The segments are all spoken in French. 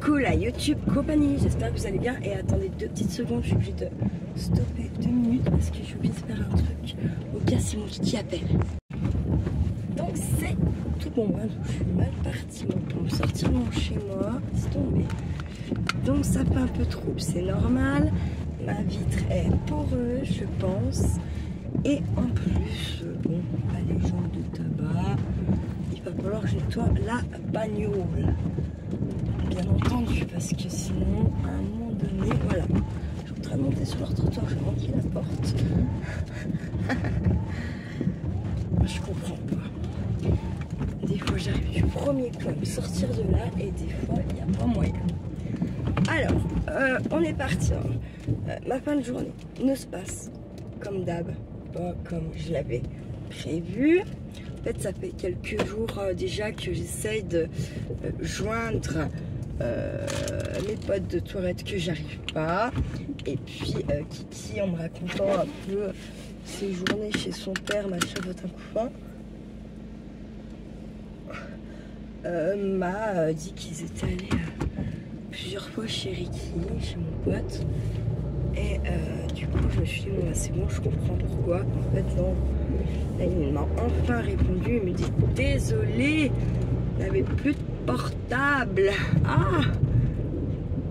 Coucou la YouTube compagnie, j'espère que vous allez bien. Et attendez 2 petites secondes, je suis obligée de stopper 2 minutes parce que j'ai oublié de faire un truc au cas si mon kiki appelle. Donc c'est tout bon, hein. Je suis mal partie pour me sortir de chez moi, c'est tombé. Donc ça fait un peu trouble, c'est normal. Ma vitre est poreuse, je pense. Et en plus, bon, les gens de tabac, il va falloir que je nettoie la bagnole. Bien entendu, parce que sinon, à un moment donné, voilà. Je suis en train de monter sur leur trottoir, je vais manquer la porte. Je comprends pas. Des fois, j'arrive du premier coup à me sortir de là, et des fois, il n'y a pas moyen. Alors, on est parti. Ma fin de journée ne se passe comme d'hab, pas comme je l'avais prévu. En fait, ça fait quelques jours déjà que j'essaye de joindre mes potes de toilette que j'arrive pas. Et puis Kiki, en me racontant un peu ses journées chez son père, ma chavote un coup fin, m'a dit qu'ils étaient allés plusieurs fois chez Ricky, chez mon pote. Et du coup, je me suis dit, bon, c'est bon, je comprends pourquoi. En fait, non. Là, il m'a enfin répondu. Il me dit, désolé, il n'avait plus de portable. Ah!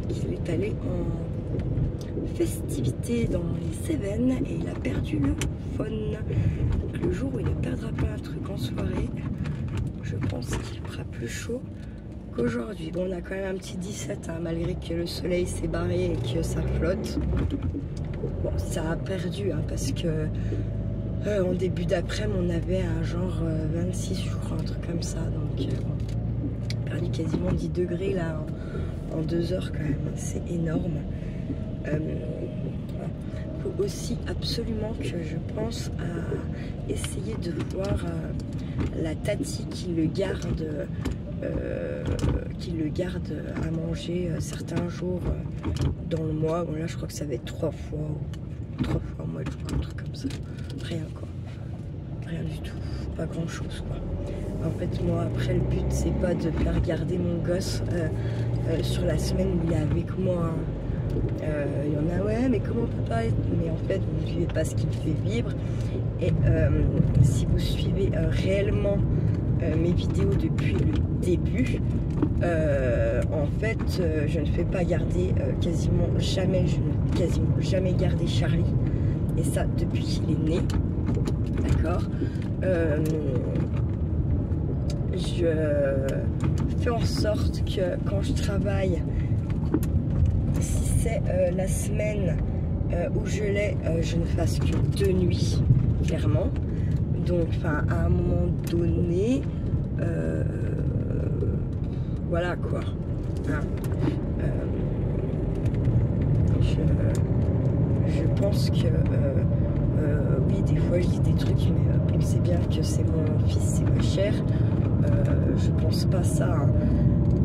Il est allé en festivité dans les Cévennes et il a perdu le phone. Donc, le jour où il ne perdra pas un truc en soirée, je pense qu'il fera plus chaud qu'aujourd'hui. Bon, on a quand même un petit 17, hein, malgré que le soleil s'est barré et que ça flotte. Bon, ça a perdu, hein, parce que en début d'après-midi, on avait un genre 26, je crois, un truc comme ça. Donc, on a perdu quasiment 10 degrés là en 2 heures quand même. C'est énorme. Il faut aussi absolument que je pense à essayer de voir la Tati qui le garde à manger certains jours dans le mois. Bon, là, je crois que ça va être 3 fois au mois de juin, un truc comme ça. Rien, quoi. Rien du tout. Pas grand chose, quoi. En fait, moi, après, le but, c'est pas de faire garder mon gosse sur la semaine où il est avec moi. Il y en a, ouais, mais comment on peut pas être... Mais en fait, vous ne vivez pas ce qu'il fait vivre. Et si vous suivez réellement mes vidéos depuis le début, en fait, je ne fais pas garder quasiment jamais gardé Charlie, et ça depuis qu'il est né, d'accord. Je fais en sorte que quand je travaille, si c'est la semaine où je l'ai, je ne fasse que 2 nuits, clairement. Donc, enfin, à un moment donné, voilà quoi. Hein. Je pense que oui, des fois je dis des trucs, mais pensez bien que c'est mon fils, c'est ma chair. Je pense pas ça. Hein.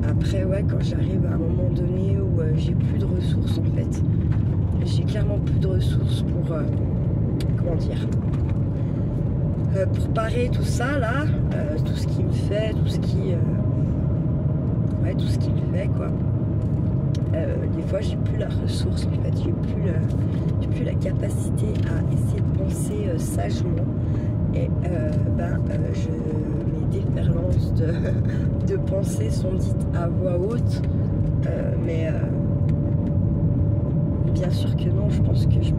Après, ouais, quand j'arrive à un moment donné où j'ai plus de ressources, en fait, j'ai clairement plus de ressources pour comment dire, pour parer tout ça là, tout ce qui me fait, tout ce qui me fait, quoi. Des fois, j'ai plus la ressource, en fait, j'ai plus la capacité à essayer de penser sagement. Et mes déferlances de pensée sont dites à voix haute, mais bien sûr que non. Je pense que je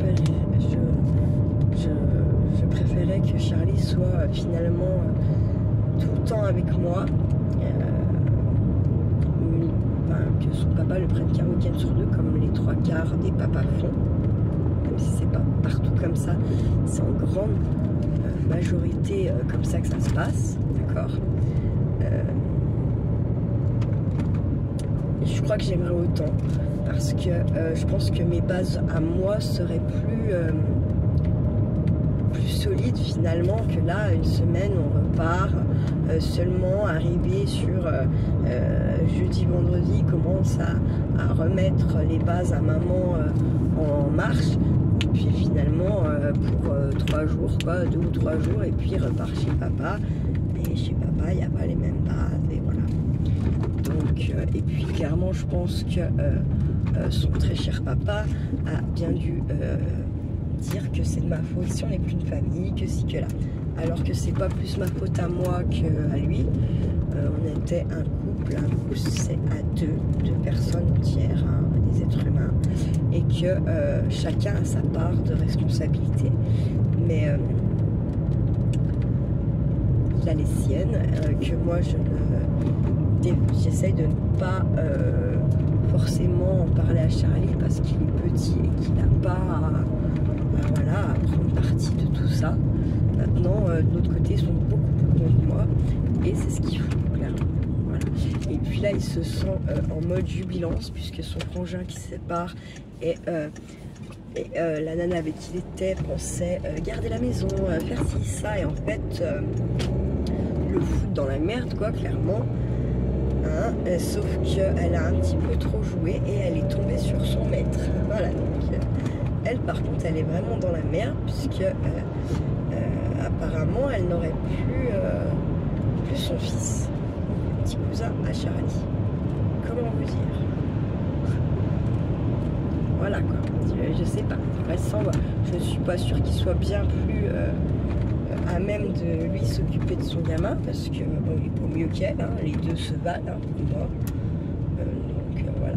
préférais que Charlie soit finalement tout le temps avec moi, que son papa le prenne qu'un week-end sur 2, comme les 3/4 des papas font, même si c'est pas partout comme ça, c'est en grande majorité comme ça que ça se passe, d'accord. Je crois que j'aimerais autant, parce que je pense que mes bases à moi seraient plus solides finalement, que là, une semaine on repart, seulement arrivé sur jeudi, vendredi, commence à remettre les bases à maman en marche, et puis finalement pour 3 jours, quoi, 2 ou 3 jours, et puis repart chez papa, et chez papa il n'y a pas les mêmes bases, et voilà. Donc et puis clairement je pense que son très cher papa a bien dû dire que c'est de ma faute si on n'est plus une famille, que si que là. Alors que c'est pas plus ma faute à moi qu'à lui. On était un couple c'est à deux personnes entières, hein, des êtres humains, et que chacun a sa part de responsabilité. Mais il a les siennes, que moi j'essaye de ne pas forcément en parler à Charlie parce qu'il est petit et qu'il n'a pas voilà, à prendre partie de tout ça. Maintenant, de l'autre côté, ils sont beaucoup plus contre moi et c'est ce qu'il faut, clairement. Voilà. Et puis là, il se sent en mode jubilance puisque son frangin qui se sépare et la nana avec qui il était pensait garder la maison, faire ci, ça, et en fait, le foutre dans la merde, quoi, clairement. Hein, sauf qu'elle a un petit peu trop joué et elle est tombée sur son maître. Voilà, donc elle, par contre, elle est vraiment dans la merde puisque apparemment, elle n'aurait plus son fils, le petit cousin à Charlie. Comment vous dire? Voilà quoi, je sais pas. Je suis pas sûre qu'il soit bien plus à même de lui s'occuper de son gamin parce que bon, il est pas mieux qu'elle, hein, les deux se valent hein, pour moi. Donc voilà.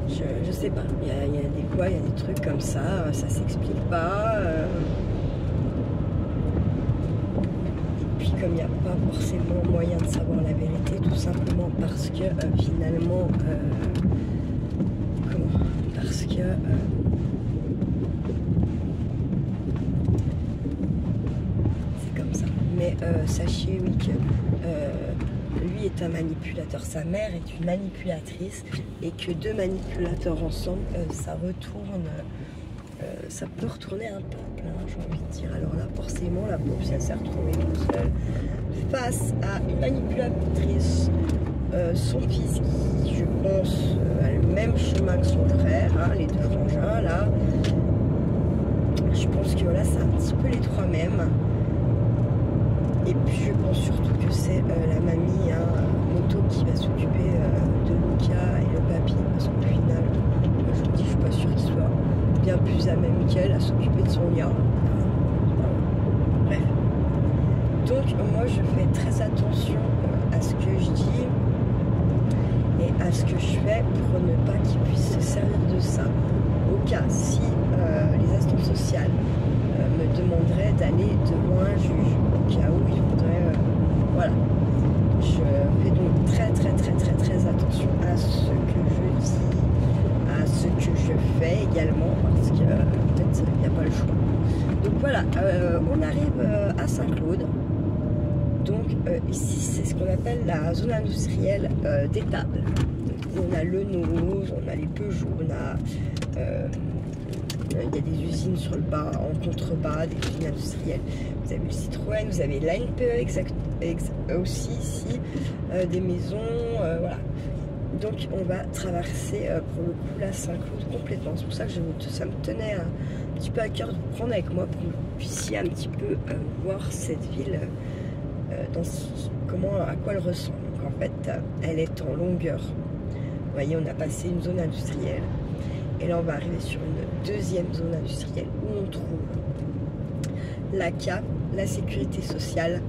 Je sais pas, il y a des fois, il y a des trucs comme ça s'explique pas. Et puis comme il n'y a pas forcément moyen de savoir la vérité, tout simplement parce que finalement, parce que c'est comme ça. Mais sachez oui que lui est un manipulateur, sa mère est une manipulatrice et que deux manipulateurs ensemble, ça retourne, ça peut retourner un peuple, hein, j'ai envie de dire. Alors là, forcément, la pauvre, si elle s'est retrouvée toute seule face à une manipulatrice, son fils qui, je pense, a le même chemin que son frère, hein, les deux frangins, là, je pense que voilà, c'est un petit peu les trois mêmes. Et puis je pense surtout que c'est la mamie, hein, Moto, qui va s'occuper de Luca et le papy, parce qu'au final, moi, je me dis, je suis pas sûre qu'il soit bien plus à même qu'elle à s'occuper de son lien. Bref. Donc moi je fais très attention à ce que je dis et à ce que je fais pour ne pas qu'il puisse se servir de ça. Au cas si les instances sociales me demanderaient d'aller devant un juge, au cas où il faudrait... voilà. Je fais donc très attention à ce que je dis, à ce que je fais également, parce que peut-être il n'y a pas le choix. Donc voilà, on arrive à Saint-Claude. Donc ici c'est ce qu'on appelle la zone industrielle d'Étable. On a le Nose, on a les Peugeot, on a il y a des usines sur le bas, en contrebas, des usines industrielles. Vous avez le Citroën, vous avez l'ANPE aussi ici, des maisons, voilà. Donc on va traverser pour le coup la Saint-Claude complètement. C'est pour ça que ça me tenait un petit peu à cœur de vous prendre avec moi pour que vous puissiez un petit peu voir cette ville, à quoi elle ressemble. Donc en fait, elle est en longueur. Vous voyez, on a passé une zone industrielle. Et là, on va arriver sur une deuxième zone industrielle où on trouve la CAP, la sécurité sociale,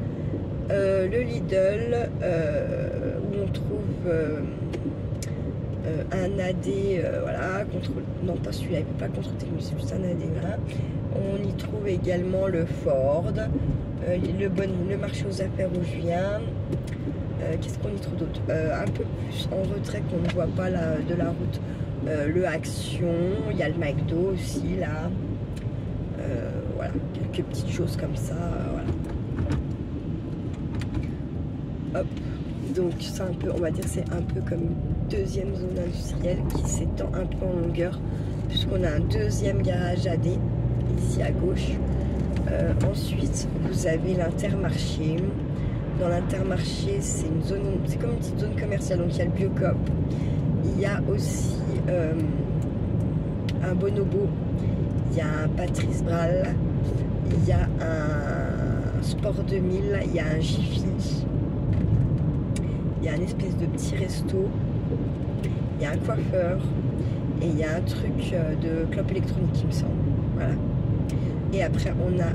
le Lidl, où on trouve un AD, voilà, contrôle, non pas celui-là, il ne pas contrôle technique, c'est juste un AD, voilà. On y trouve également le Ford, le marché aux affaires où je viens. Qu'est-ce qu'on y trouve d'autre? Un peu plus en retrait qu'on ne voit pas de la route. Le Action, il y a le McDo aussi là, voilà, quelques petites choses comme ça, voilà. Hop, donc c'est un peu, on va dire c'est un peu comme une deuxième zone industrielle qui s'étend un peu en longueur, puisqu'on a un deuxième garage AD ici à gauche. Ensuite vous avez l'Intermarché. Dans l'Intermarché, c'est une zone, c'est comme une petite zone commerciale, donc il y a le Biocop, il y a aussi un Bonobo, il y a un Patrice Bral, il y a un Sport 2000, il y a un Jiffy, il y a un espèce de petit resto, il y a un coiffeur et il y a un truc de clope électronique, il me semble. Voilà. Et après, on a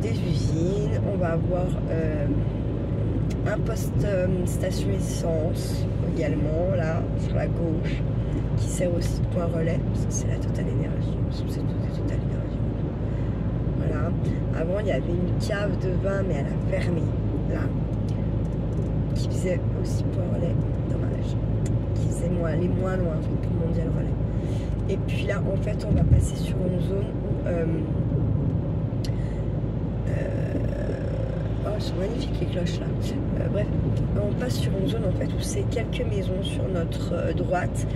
des usines, on va avoir un poste station essence également, là, sur la gauche, qui sert aussi de point relais. C'est la Total Énergie, c'est tout des Total Énergie. Voilà. Avant, il y avait une cave de vin, mais elle a fermé, là, qui faisait aussi point relais, dommage, qui faisait les moins loin pour le Mondial Relais. Et puis là, en fait, on va passer sur une zone où oh, elles sont magnifiques les cloches là. Bref, on passe sur une zone en fait où c'est quelques maisons sur notre droite.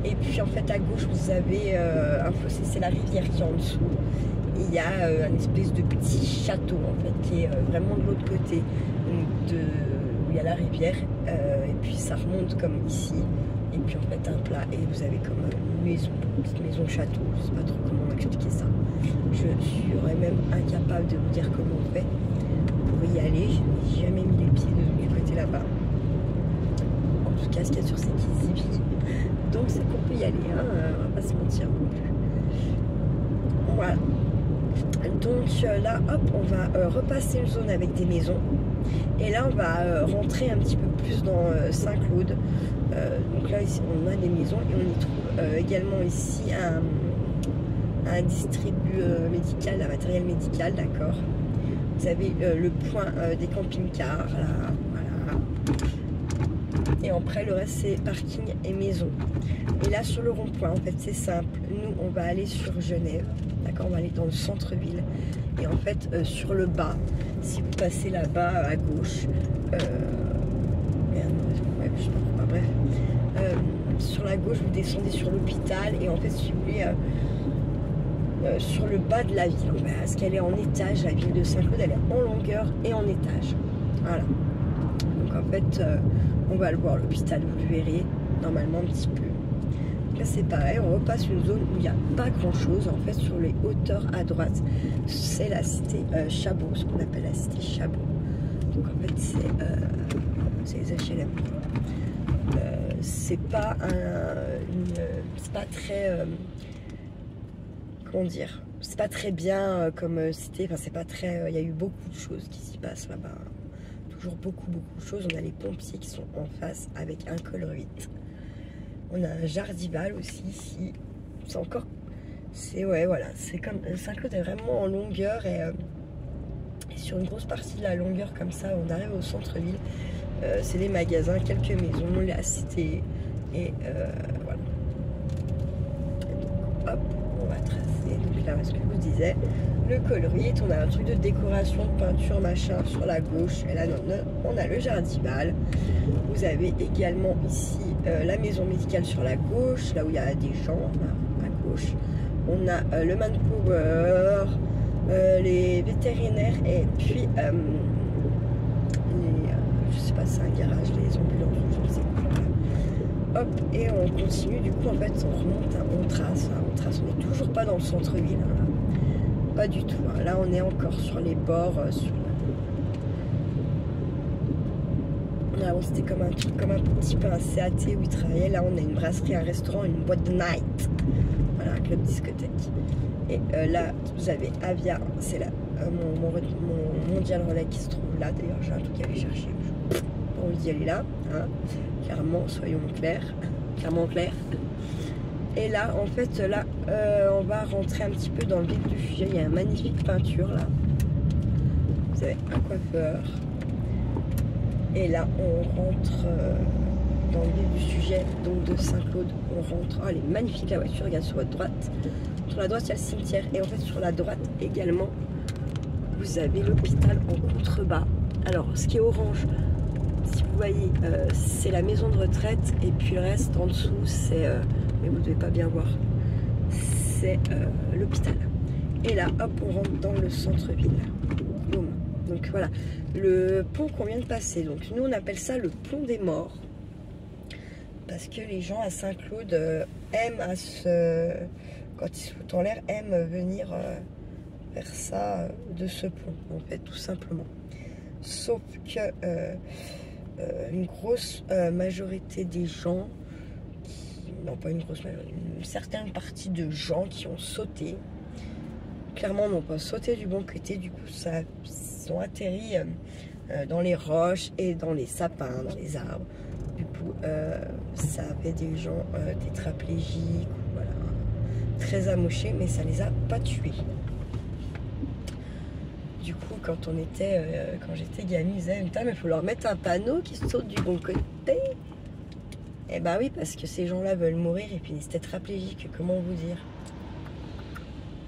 Et puis en fait à gauche vous avez un fossé, c'est la rivière qui est en dessous. Il y a un espèce de petit château en fait qui est vraiment de l'autre côté où il y a la rivière. Et puis ça remonte comme ici. Et puis en fait un plat et vous avez comme une petite maison château. Je sais pas trop comment expliquer ça. Je serais même incapable de vous dire comment on fait pour y aller. Je n'ai jamais mis les pieds du côté là-bas. En tout cas, ce qu'il y a sur c'est qu'ils y vivent. Donc c'est qu'on peut y aller, hein, on va pas se mentir non plus. Voilà. Donc là, hop, on va repasser une zone avec des maisons. Et là, on va rentrer un petit peu plus dans Saint-Claude. Donc là, ici, on a des maisons et on y trouve également ici un distribu médical, un matériel médical, d'accord. Vous avez le point des camping-cars, là, voilà. Et après, le reste, c'est parking et maison. Et là, sur le rond-point, en fait, c'est simple. Nous, on va aller sur Genève, d'accord. On va aller dans le centre-ville. Et en fait, sur le bas, si vous passez là-bas à gauche, merde, ouais, je sais pas pourquoi, bref. Sur la gauche, vous descendez sur l'hôpital. Et en fait, si vous voulez... sur le bas de la ville, parce qu'elle est en étage, la ville de Saint-Claude, elle est en longueur et en étage. Voilà. Donc en fait, on va le voir, l'hôpital, vous le verrez normalement un petit peu. Là c'est pareil, on repasse une zone où il n'y a pas grand chose. En fait, sur les hauteurs à droite, c'est la cité Chabot, ce qu'on appelle la cité Chabot. Donc en fait, c'est les HLM. C'est pas c'est pas très... comment dire, c'est pas très bien comme cité, enfin c'est pas très, il y a eu beaucoup de choses qui s'y passent là-bas, toujours beaucoup de choses. On a les pompiers qui sont en face avec un col 8, on a un Jardival aussi ici, c'est encore, c'est ouais voilà, c'est comme, Saint-Claude est vraiment en longueur et sur une grosse partie de la longueur comme ça, on arrive au centre-ville, c'est des magasins, quelques maisons, la cité et voilà. Et donc, hop, on va tracer. Donc là, ce que je vous disais, le col 8, on a un truc de décoration, de peinture, machin sur la gauche. Et là, on a le Jardival. Vous avez également ici la maison médicale sur la gauche, là où il y a des gens à gauche. On a le Manpower, les vétérinaires et puis je sais pas, c'est un garage, les ambulances, je ne sais pas. Hop, et on continue, du coup en fait on remonte, on trace, on n'est toujours pas dans le centre-ville, hein, pas du tout, hein. Là on est encore sur les bords, avant c'était comme un truc, comme un petit peu un CAT où ils travaillaient, là on a une brasserie, un restaurant, une boîte de night, voilà, un club discothèque. Et là vous avez Avia, c'est là mon Mondial Relais qui se trouve là, d'ailleurs j'ai un truc à aller chercher, j'ai pas envie d'y aller là, hein. Clairement, soyons clairs, clairement clairs. Et là, en fait, là, on va rentrer un petit peu dans le vif du sujet. Il y a une magnifique peinture là. Vous avez un coiffeur. Et là, on rentre dans le vif du sujet, donc de Saint-Claude. On rentre. Oh, elle est magnifique la voiture. Regarde sur votre droite. Sur la droite, il y a le cimetière. Et en fait, sur la droite également, vous avez l'hôpital en contrebas. Alors, ce qui est orange, si vous voyez, c'est la maison de retraite. Et puis le reste en dessous, c'est... mais vous ne devez pas bien voir. C'est l'hôpital. Et là, hop, on rentre dans le centre-ville. Boum. Donc voilà, le pont qu'on vient de passer. Donc nous, on appelle ça le pont des morts. Parce que les gens à Saint-Claude aiment à se... Quand ils se foutent en l'air, aiment venir faire ça de ce pont, en fait, tout simplement. sauf que une grosse majorité des gens, non pas une grosse majorité, une certaine partie de gens qui ont sauté, clairement n'ont pas sauté du bon côté, du coup ça sont atterris dans les roches et dans les sapins, dans les arbres. Du coup ça avait des gens tétraplégiques, voilà, très amochés, mais ça les a pas tués. Du coup, quand j'étais gamine, ils disaient, putain, mais il faut leur mettre un panneau qui saute du bon côté. Eh bah oui, parce que ces gens-là veulent mourir et puis ils sont tétraplégiques, comment vous dire?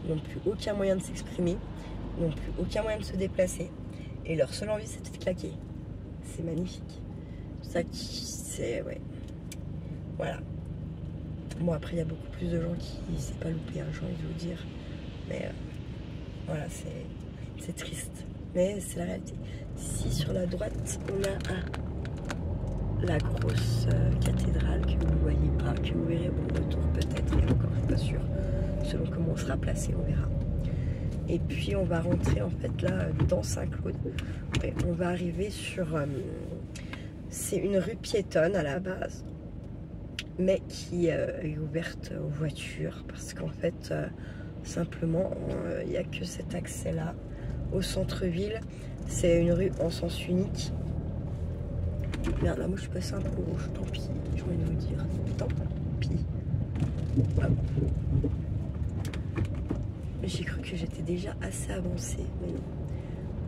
Ils n'ont plus aucun moyen de s'exprimer, ils n'ont plus aucun moyen de se déplacer. Et leur seule envie, c'est de claquer. C'est magnifique. Ça qui, c'est, ouais. Voilà. Bon, après, il y a beaucoup plus de gens qui ne s'est pas loupé, hein, j'ai envie de vous dire. Mais voilà, c'est triste. Mais c'est la réalité. Ici, sur la droite, on a la grosse cathédrale que vous ne voyez pas, que vous verrez au retour peut-être, et encore, je ne suis pas sûre. Selon comment on sera placé, on verra. Et puis, on va rentrer, en fait, là, dans Saint-Claude. Et on va arriver sur... c'est une rue piétonne, à la base, mais qui est ouverte aux voitures, parce qu'en fait, simplement, il n'y a que cet accès-là au centre-ville. C'est une rue en sens unique. Merde, là, moi, je suis passée un peu rouge, tant pis, j'ai envie de vous dire. Tant pis. Hop. J'ai cru que j'étais déjà assez avancée, mais non.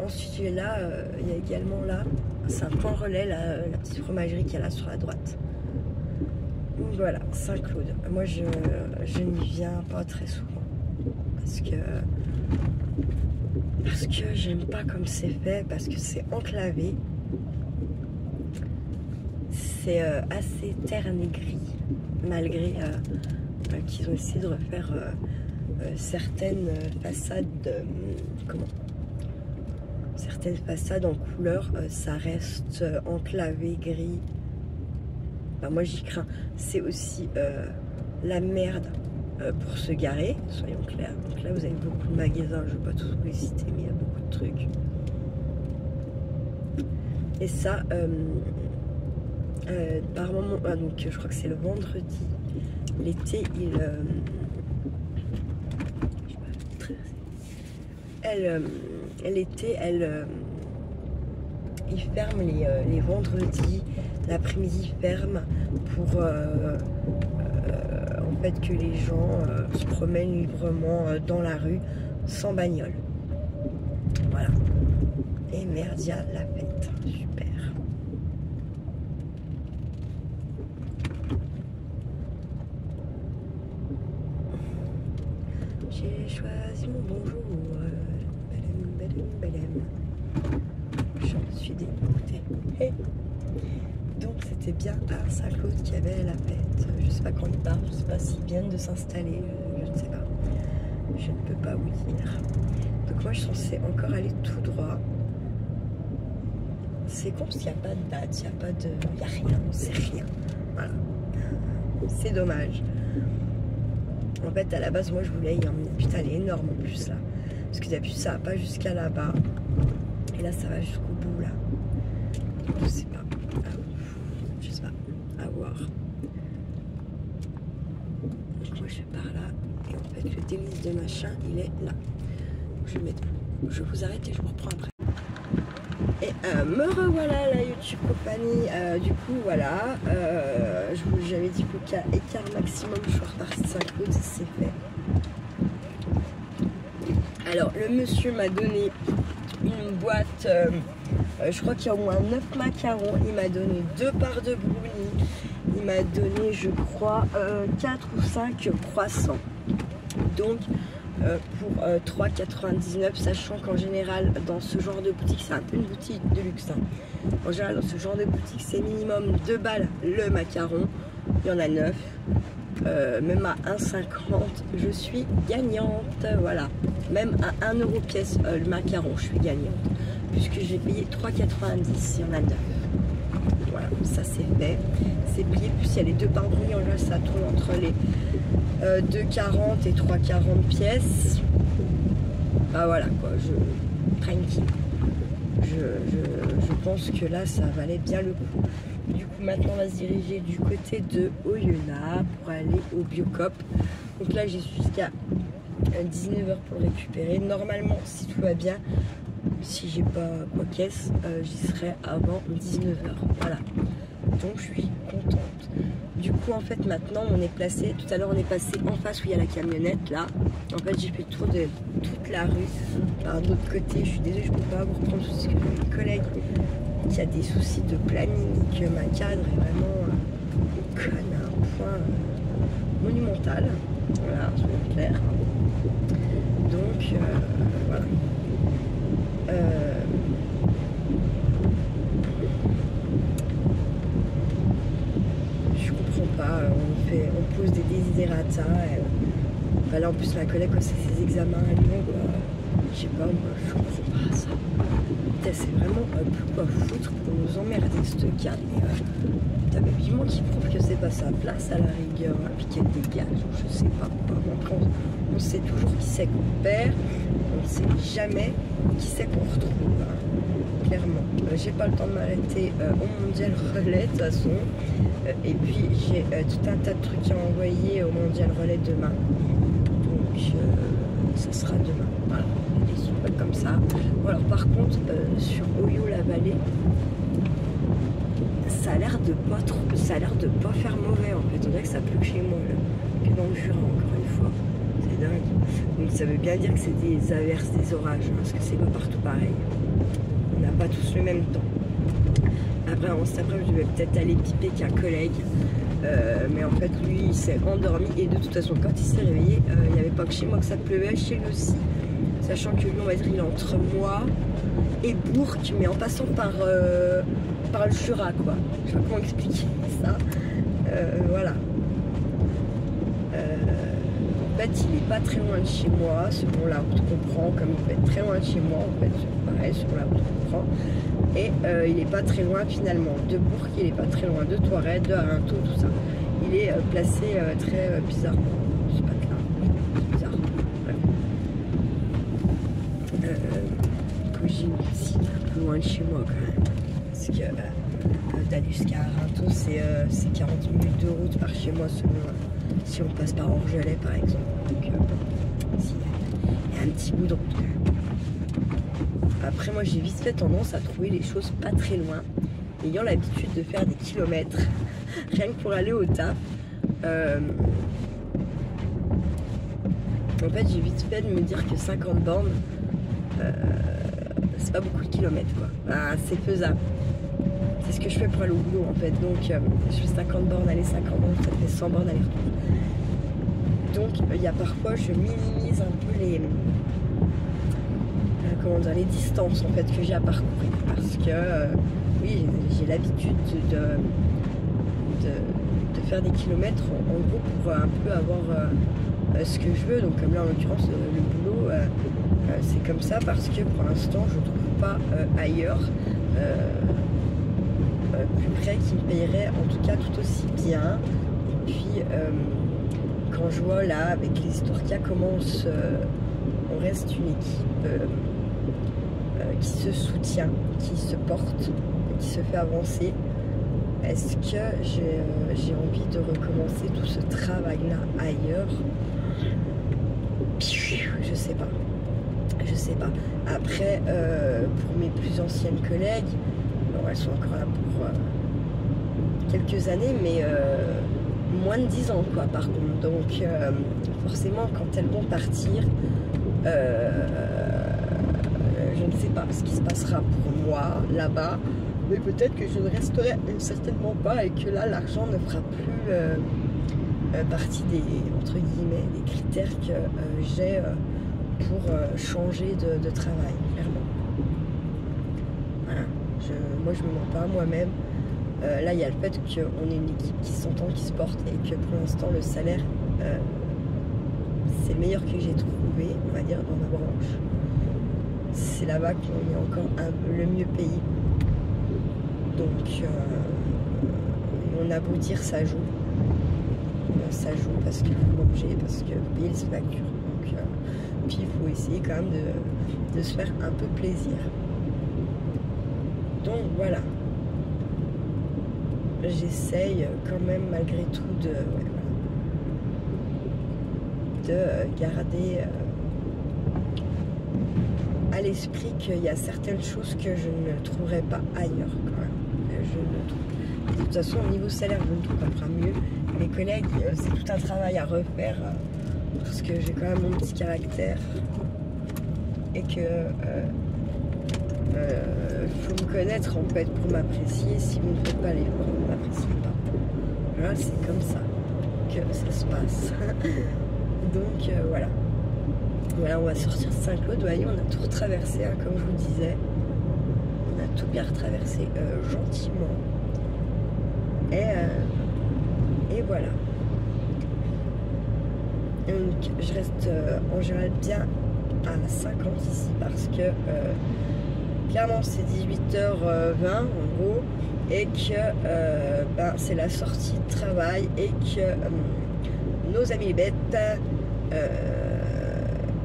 Ensuite, là, il y a également là, c'est un point relais, la petite fromagerie qu'il y a là sur la droite. Donc voilà, Saint-Claude. Moi, je n'y viens pas très souvent. Parce que j'aime pas comme c'est fait, parce que c'est enclavé. C'est assez terne et gris, malgré qu'ils ont essayé de refaire certaines façades, certaines façades en couleur, ça reste enclavé, gris. Bah, moi j'y crains. C'est aussi la merde pour se garer, soyons clairs. Donc là vous avez beaucoup de magasins, je ne vais pas tous vous les citer, mais il y a beaucoup de trucs. Et ça, par moment, donc je crois que c'est le vendredi, l'été, il ferme les vendredis, l'après-midi ferme pour en fait que les gens se promènent librement dans la rue sans bagnole. Voilà. Et merde, il y a la fête. Super. J'ai choisi mon bonjour. Je suis dégoûtée. Hey. Donc c'était bien à Saint-Claude qu'il y avait la fête. Je sais pas quand ils partent, je sais pas s'ils viennent de s'installer, je ne sais pas. Je ne peux pas vous dire. Donc moi je suis censée encore aller tout droit. C'est con parce qu'il n'y a pas de date, il n'y a pas de... Il n'y a rien, on sait rien. Voilà. C'est dommage. En fait à la base moi je voulais y emmener. Putain elle est énorme en plus là. Parce que d'habitude ça va pas jusqu'à là-bas. Et là ça va jusqu'au bout là. Je sais pas. Je sais pas. À voir. Donc moi je vais par là. Et en fait le délice de machin il est là. Je vous arrête et je vous reprends après. Et me revoilà la YouTube compagnie. Du coup voilà. J'avais dit qu'à écart maximum je suis repartie de Saint-Claude, c'est fait. Alors le monsieur m'a donné une boîte, je crois qu'il y a au moins 9 macarons, il m'a donné 2 parts de brownie, il m'a donné je crois 4 ou 5 croissants. Donc pour 3,99 €, sachant qu'en général dans ce genre de boutique, c'est un peu une boutique de luxe, hein. En général dans ce genre de boutique c'est minimum 2 balles le macaron, il y en a 9. Même à 1,50 € je suis gagnante, voilà. Même à 1 € pièce le macaron je suis gagnante, puisque j'ai payé 3,90 €, il y en a 9. Voilà, ça c'est fait, c'est plié. Plus il y a les 2 parts de brownie, en général ça tourne entre les 2,40 et 3,40 pièces. Bah voilà quoi, tranquille. je pense que là, ça valait bien le coup. Du coup, maintenant, on va se diriger du côté de Oyonnax pour aller au Biocop. Donc là, j'ai jusqu'à 19h pour le récupérer. Normalement, si tout va bien, si j'ai pas quoi qu'est-ce, j'y serai avant 19h. Voilà. Donc, je suis contente. Du coup, en fait, maintenant, on est placé. Tout à l'heure, on est passé en face où il y a la camionnette, là. En fait, j'ai fait le tour de toute la rue. Par l'autre côté, je suis désolée, je peux pas vous reprendre tout ce que j'ai une collègue qui a des soucis de planning, que ma cadre est vraiment conne à un point monumental. Voilà, soyons clairs. Donc, voilà. Je comprends pas, on pose des desiderata. Là en plus ma collègue quand c'est ses examens à Lyon, je sais pas, moi je comprends pas ça. C'est vraiment plus quoi foutre pour nous emmerder ce cadre. T'avais vivement qui prouve que c'est pas sa place à la rigueur, hein, puis qu'elle dégage, je sais pas quoi. Après, on sait toujours qui c'est qu'on perd, on ne sait jamais qui c'est qu'on retrouve, hein, clairement. J'ai pas le temps de m'arrêter au mondial relais de toute façon. Et puis j'ai tout un tas de trucs à envoyer au mondial relais demain. Donc ça sera demain. Voilà, des trucs comme ça. Bon, alors par contre, sur Oyo-la-Vallée, ça a l'air de pas faire mauvais en fait. On dirait que ça pleut que chez moi là, que dans le Jura encore une fois. C'est dingue. Donc ça veut bien dire que c'est des averses, des orages, hein, parce que c'est pas partout pareil. On n'a pas tous le même temps. Après, cet après-midi, je vais peut-être aller piper qu'un collègue. Mais en fait, lui, il s'est endormi. Et de toute façon, quand il s'est réveillé, il n'y avait pas que chez moi que ça pleuvait, chez lui aussi. Sachant que lui, on va dire, il est entre moi et Bourg, mais en passant par le Jura, quoi. Je sais pas comment expliquer ça. Voilà. En fait, il est pas très loin de chez moi, selon la route qu'on prend, comme il peut être très loin de chez moi, en fait, pareil, selon la route qu'on prend. Et il est pas très loin finalement de Bourg, il est pas très loin de Thoiret, de Arinthod, tout ça. Il est placé très bizarrement. Je sais pas clair, c'est bizarre. Ouais. Cogine aussi, un peu loin de chez moi quand même. Parce que d'aller jusqu'à Arinthod, c'est 40 minutes de route par chez moi selon. Si on passe par Orgelet par exemple. Donc il y a un petit bout de route quand même. Après moi j'ai vite fait tendance à trouver les choses pas très loin. Ayant l'habitude de faire des kilomètres, rien que pour aller au taf. En fait j'ai vite fait de me dire que 50 bornes, c'est pas beaucoup de kilomètres quoi. Ah, c'est faisable. C'est ce que je fais pour aller au boulot en fait. Donc je fais 50 bornes aller, 50 bornes, ça fait 100 bornes aller-retour. Donc il y a parfois je minimise un peu les les distances en fait que j'ai à parcourir parce que oui j'ai l'habitude de faire des kilomètres en gros pour un peu avoir ce que je veux. Donc comme là en l'occurrence le boulot c'est comme ça parce que pour l'instant je ne trouve pas ailleurs plus près qui me payerait en tout cas tout aussi bien. Et puis quand je vois là avec les histoires qu'il y a comment on reste une équipe qui se soutient, qui se porte, qui se fait avancer. Est-ce que j'ai envie de recommencer tout ce travail-là ailleurs? Je sais pas. Je sais pas. Après, pour mes plus anciennes collègues, bon, elles sont encore là pour quelques années, mais moins de 10 ans, quoi, par contre. Donc, forcément, quand elles vont partir, je ne sais pas ce qui se passera pour moi là-bas, mais peut-être que je ne resterai certainement pas et que là l'argent ne fera plus partie des entre guillemets des critères que j'ai pour changer de travail, clairement. Voilà. Moi je me mens pas moi-même. Là il y a le fait qu'on ait une équipe qui s'entend, qui se porte et que pour l'instant le salaire c'est le meilleur que j'ai trouvé, on va dire, dans ma branche. C'est là-bas qu'on est encore le mieux payé. Donc, on a beau dire ça joue. Ça joue parce qu'il faut manger, parce que payer les factures. Donc, puis il faut essayer quand même de se faire un peu plaisir. Donc voilà. J'essaye quand même malgré tout de, garder à l'esprit qu'il y a certaines choses que je ne trouverai pas ailleurs quand même. Je ne trouve. De toute façon, au niveau salaire, je ne trouve pas mieux. Mes collègues, c'est tout un travail à refaire parce que j'ai quand même mon petit caractère et que faut me connaître en fait pour m'apprécier. Si vous ne faites pas l'effort, vous ne m'appréciez pas. Voilà, c'est comme ça que ça se passe. Donc voilà. Voilà, on va sortir de Saint-Claude. Vous voyez, on a tout retraversé, hein, comme je vous disais. On a tout bien retraversé gentiment. Et voilà. Donc, je reste en général bien à 50 ici parce que clairement c'est 18h20 en gros et que c'est la sortie de travail et que nos amis bêtes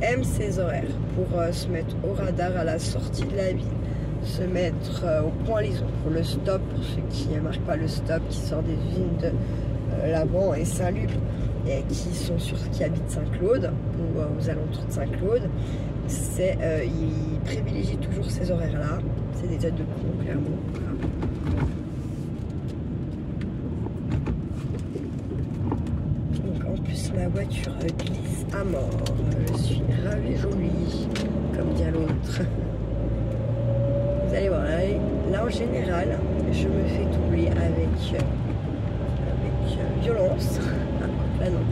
aiment ces horaires pour se mettre au radar à la sortie de la ville, se mettre au point liaison pour le stop, pour ceux qui ne marquent pas le stop, qui sort des usines de Laban et Saint-Luc et qui habitent Saint-Claude ou aux alentours de Saint-Claude. Ils privilégient toujours ces horaires-là. C'est des têtes de con, clairement. Donc en plus ma voiture glisse à mort. Je suis ravie jolie, comme dit l'autre. Vous allez voir, là en général, je me fais doubler avec violence. Là non,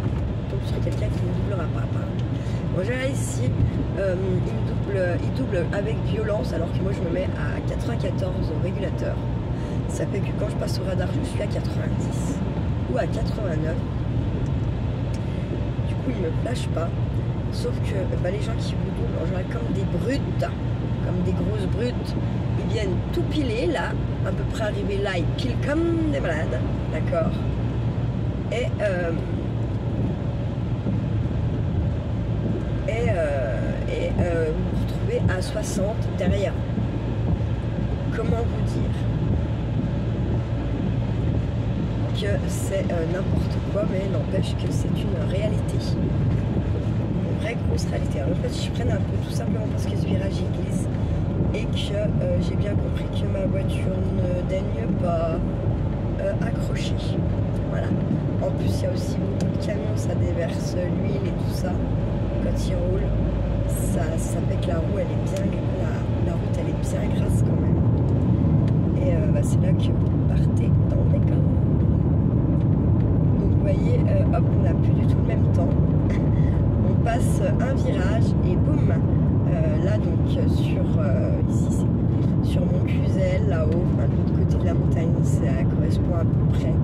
donc sur quelqu'un qui ne doublera pas. En général ici, il double avec violence alors que moi je me mets à 94 au régulateur. Ça fait que quand je passe au radar, je suis à 90 ou à 89. Du coup, il ne me flash pas. Sauf que les gens qui vous doublent en général comme des brutes, comme des grosses brutes, ils viennent tout piler là, à peu près arriver là, ils pilent comme des malades, d'accord. Et vous vous retrouvez à 60 derrière. Comment vous dire que c'est n'importe quoi, mais n'empêche que c'est une réalité. Une vraie grosse réalité. Alors, en fait, je freine un peu tout simplement parce que ce virage il glisse et que j'ai bien compris que ma voiture ne daigne pas accrocher. Voilà. En plus, il y a aussi beaucoup de camions, ça déverse l'huile et tout ça. Quand il roule, ça fait que la roue, elle est bien, la route, elle est bien grasse quand même. Et c'est là que vous partez dans les cas. Donc, vous voyez, hop, on n'a plus du tout le même temps. On passe un virage et boum. Là, donc, ici, c'est sur Montcuzel, là-haut, de l'autre côté de la montagne, ça correspond à peu près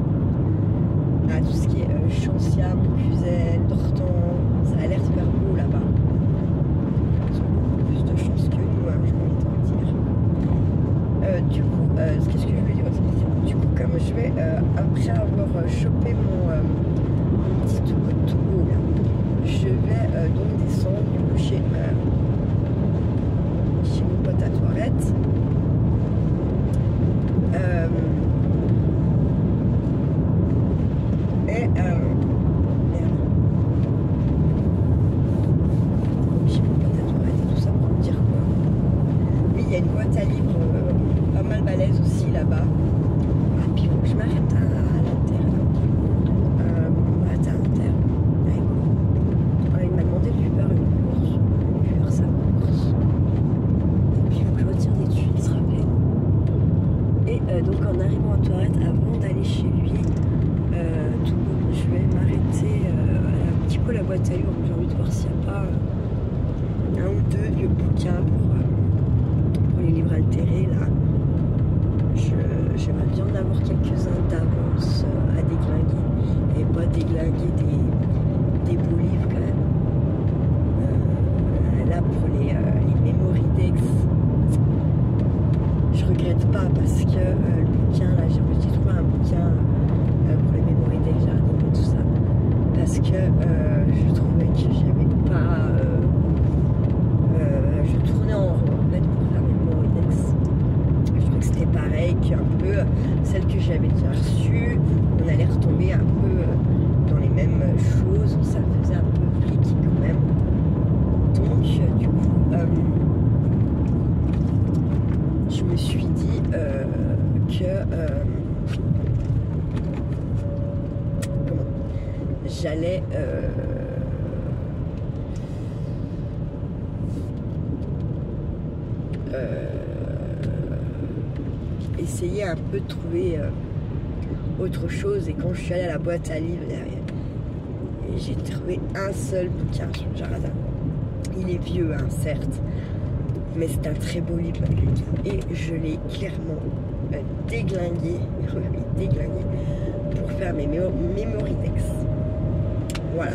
à tout ce qui est Chancia, Montcuzel, Dortan. Ça a l'air super beau là-bas. Ils ont beaucoup plus de chance que nous, hein, j'ai envie de vous dire. Du coup, qu'est-ce que je voulais dire? Du coup, comme je vais, après avoir chopé mon petit Togo là, je vais donc descendre du coup chez mon pote à Toilette. Il y a une boîte à livres pas mal balèze aussi là-bas. Ah, puis faut que je m'arrête à l'Inter. Il m'a demandé de lui faire une course. De lui faire sa course. Et puis il faut que je retire des tuiles, il se rappelle. Et donc en arrivant à Toilette, avant d'aller chez lui, je vais m'arrêter un petit peu à la boîte à livres. J'ai envie de voir s'il n'y a pas un ou deux vieux bouquins pour les livres altérés là. J'aimerais bien en avoir quelques-uns d'avance à déglinguer et pas déglinguer des beaux livres quand même. Là pour les Memory Dex, je regrette pas parce que le bouquin là, j'ai trouvé un bouquin pour les Memory Dex Jardin et tout ça parce que je trouvais que j'avais pas je tournais en rond en fait pour faire mes Memory Dex. Je trouvais que c'était pas peu celle que j'avais déjà reçue. On allait retomber un peu dans les mêmes choses, ça faisait un peu flic quand même. Donc du coup, je me suis dit que j'allais essayer un peu de trouver autre chose. Et quand je suis allée à la boîte à livres, j'ai trouvé un seul bouquin sur le jardin. Il est vieux, hein, certes, mais c'est un très beau livre malgré tout. Et je l'ai clairement déglingué, pour faire mes Memory-Dex. Voilà.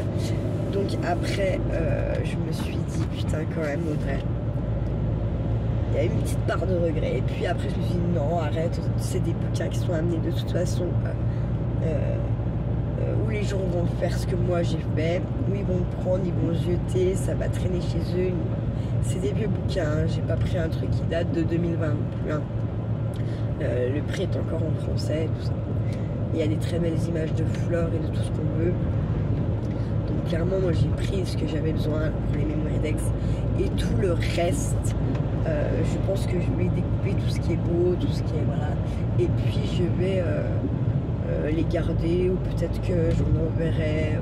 Donc après, je me suis dit, putain, quand même, Audrey, il y a une petite part de regret. Et puis après, je me suis dit, non, arrête, c'est des bouquins qui sont amenés de toute façon, où les gens vont faire ce que moi j'ai fait, où ils vont le prendre, ils vont le jeter, ça va traîner chez eux. C'est des vieux bouquins, hein. J'ai pas pris un truc qui date de 2020 non plus. Hein. Le prix est encore en français, tout ça. Il y a des très belles images de fleurs et de tout ce qu'on veut. Donc clairement, moi j'ai pris ce que j'avais besoin pour les Memory-Dex. Et tout le reste, je pense que je vais découper tout ce qui est beau, tout ce qui est... Voilà. Et puis je vais les garder, ou peut-être que j'en enverrai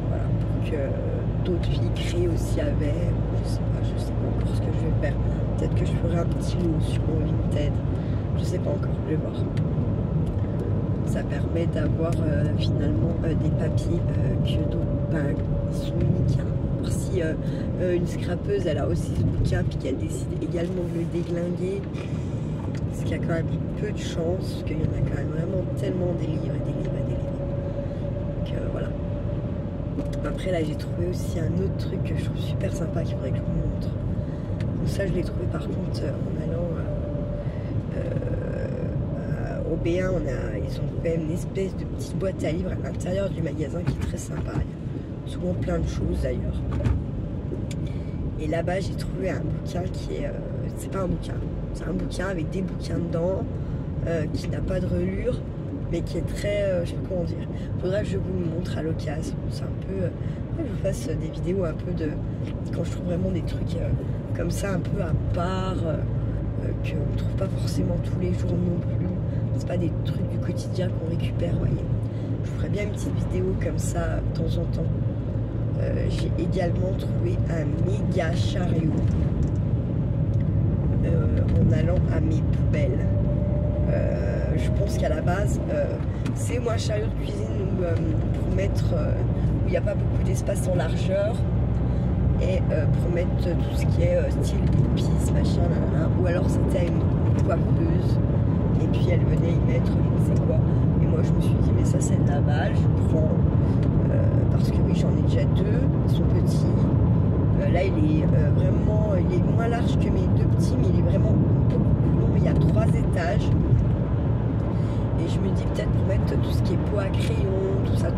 voilà, pour que d'autres filles créent aussi avec. Je sais pas encore ce que je vais faire. Peut-être que je ferai un petit lot sur mon Vinted. Je sais pas encore, je vais voir. Ça permet d'avoir finalement des papiers que d'autres, ils sont uniques. Hein. Pour si une scrapeuse elle a aussi ce bouquin puis qu'elle décide également de le déglinguer, parce qu'il y a quand même peu de chance, parce qu'il y en a quand même vraiment tellement des livres et des livres et des livres. Donc voilà. Après là j'ai trouvé aussi un autre truc que je trouve super sympa qu'il faudrait que je vous montre. Donc ça je l'ai trouvé par contre en allant au B1, ils ont fait une espèce de petite boîte à livres à l'intérieur du magasin qui est très sympa. Il y a souvent plein de choses d'ailleurs. Et là-bas j'ai trouvé un bouquin qui est... c'est pas un bouquin, c'est un bouquin avec des bouquins dedans, qui n'a pas de relure, mais qui est très... je sais pas comment dire. Faudra que je vous le montre à l'occasion. C'est un peu... je vous fasse des vidéos un peu de... Quand je trouve vraiment des trucs comme ça un peu à part, qu'on ne trouve pas forcément tous les jours non plus. C'est pas des trucs du quotidien qu'on récupère, voyez. Je vous ferai bien une petite vidéo comme ça de temps en temps. J'ai également trouvé un méga chariot en allant à mes poubelles. Je pense qu'à la base, c'est moi un chariot de cuisine pour mettre où il n'y a pas beaucoup d'espace en largeur, et pour mettre tout ce qui est style épices, machin, ou alors c'était une coiffeuse. Et puis elle venait y mettre je ne sais quoi. Et moi je me suis dit mais ça c'est de la balle, je prends. Parce que oui j'en ai déjà deux, ils sont petits. Là il est vraiment, il est moins large que mes deux petits, mais il est vraiment beaucoup plus long. Il y a 3 étages. Et je me dis peut-être pour mettre tout ce qui est pot à crayon, tout ça,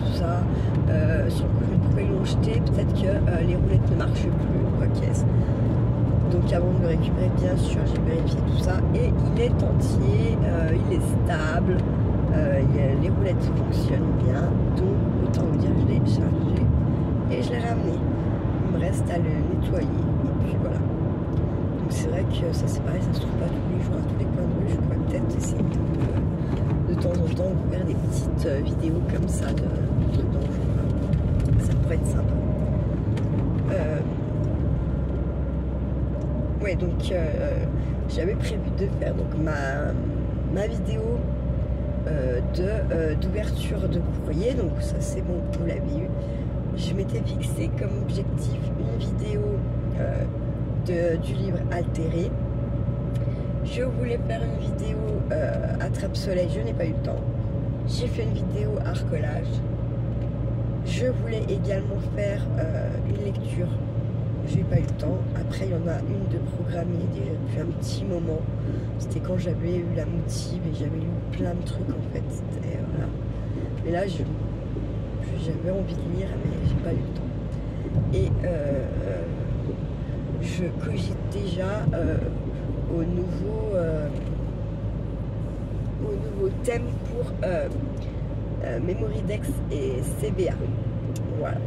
sur le crayon jeté, peut-être que les roulettes ne marchent plus, quoi qu'est-ce. Donc avant de le récupérer, bien sûr, j'ai vérifié tout ça. Et il est entier, il est stable, les roulettes fonctionnent bien. Donc autant vous dire, je l'ai chargé et je l'ai ramené. Il me reste à le nettoyer. Et puis voilà. Donc c'est vrai que ça c'est pareil, ça se trouve pas tous les jours à tous les coins de rue. Je pourrais peut-être essayer de temps en temps vous faire des petites vidéos comme ça de trucs dans le genre. Ça pourrait être sympa. Ouais, donc j'avais prévu de faire donc ma vidéo d'ouverture de courrier. Donc ça c'est bon, vous l'avez eu. Je m'étais fixé comme objectif une vidéo du livre Altéré. Je voulais faire une vidéo attrape-soleil, je n'ai pas eu le temps. J'ai fait une vidéo arcolage. Je voulais également faire une lecture. J'ai pas eu le temps. Après, il y en a une de programmée depuis un petit moment. C'était quand j'avais eu la motive et j'avais lu plein de trucs en fait. Voilà. Mais là, j'avais envie de lire, mais j'ai pas eu le temps. Et je cogite déjà au nouveau thèmes pour Memorydex et CBA. Voilà.